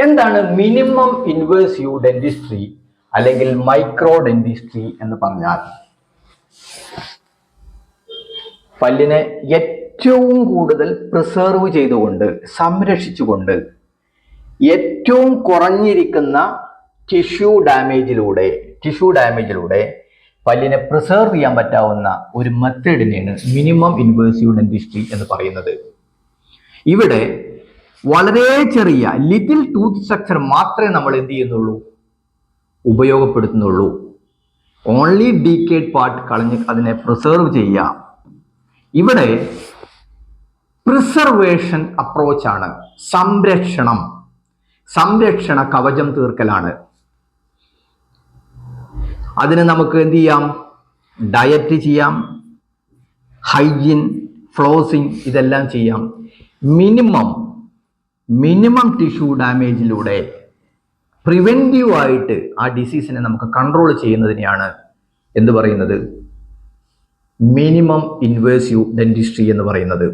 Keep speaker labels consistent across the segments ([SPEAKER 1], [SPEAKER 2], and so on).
[SPEAKER 1] എന്താണ് minimum invasive dentistry അല്ലെങ്കിൽ micro dentistry എന്ന് പറഞ്ഞാൽ? പല്ലിനെ ഏറ്റവും കൂടുതൽ പ്രിസർവ് ചെയ്തുകൊണ്ട്, സംരക്ഷിച്ചുകൊണ്ട്, ഏറ്റവും കുറഞ്ഞിരിക്കുന്ന ടിഷ്യൂ ഡാമേജിലൂടെ പല്ലിനെ പ്രിസർവ് ചെയ്യാൻ പറ്റാവുന്ന ഒരു മെത്തേഡിനെയാണ് മിനിമം ഇൻവേസീവ് ഡെന്റിസ്ട്രി എന്ന് പറയുന്നത്. ഇവിടെ വളരെ ചെറിയ ലിറ്റിൽ ടൂത്ത് സ്ട്രക്ചർ മാത്രമേ നമ്മൾ എന്ത് ചെയ്യുന്നുള്ളൂ, ഉപയോഗപ്പെടുത്തുന്നുള്ളൂ. ഓൺലി ഡീക്കേഡ് പാർട്ട് കളഞ്ഞ് അതിനെ പ്രിസർവ് ചെയ്യാം. ഇവിടെ പ്രിസർവേഷൻ അപ്രോച്ചാണ്, സംരക്ഷണ കവചം തീർക്കലാണ്. അതിന് നമുക്ക് എന്ത് ചെയ്യാം, ഡയറ്റ് ചെയ്യാം, ഹൈജീൻ, ഫ്ലോസിങ്, ഇതെല്ലാം ചെയ്യാം. മിനിമം ടിഷ്യൂ ഡാമേജിലൂടെ പ്രിവെന്റീവ് ആയിട്ട് ആ ഡിസീസിനെ നമുക്ക് കൺട്രോൾ ചെയ്യുന്നതിനെയാണ് എന്ത് പറയുന്നത്, മിനിമം ഇൻവേസീവ് ഡെന്റിസ്ട്രി എന്ന് പറയുന്നത്.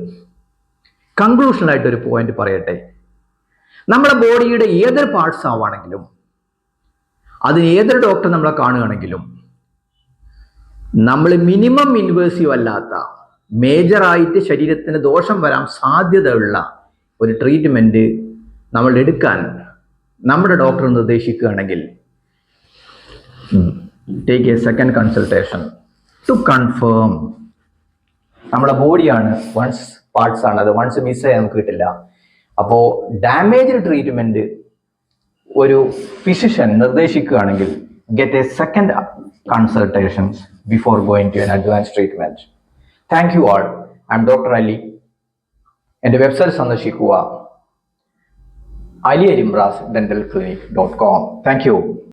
[SPEAKER 1] കൺക്ലൂഷനായിട്ട് ഒരു പോയിന്റ് പറയട്ടെ. നമ്മുടെ ബോഡിയുടെ ഏതൊരു പാർട്സ് ആവുകയാണെങ്കിലും, അതിന് ഏതൊരു ഡോക്ടർ നമ്മളെ കാണുകയാണെങ്കിലും, നമ്മൾ മിനിമം ഇൻവേസീവ് അല്ലാത്ത, മേജറായിട്ട് ശരീരത്തിന് ദോഷം വരാൻ സാധ്യതയുള്ള ഒരു ട്രീറ്റ്മെന്റ് നമ്മൾ എടുക്കാൻ നമ്മുടെ ഡോക്ടർ നിർദ്ദേശിക്കുകയാണെങ്കിൽ, take a second consultation to confirm. നമ്മുടെ ബോഡിയാണ് പാർട്സ് ആണ്, അത് വൺസ് മിസ്സായി നമുക്ക് കിട്ടില്ല. അപ്പോൾ ഡാമേജ് ട്രീറ്റ്മെന്റ് ഒരു ഫിസിഷ്യൻ നിർദ്ദേശിക്കുകയാണെങ്കിൽ, get a second consultation before going to an advance treatment. Thank you all. I am doctor Ali. എൻ്റെ വെബ്സൈറ്റ് സന്ദർശിക്കുക, aliarimrazdentalclinic.com. Thank U.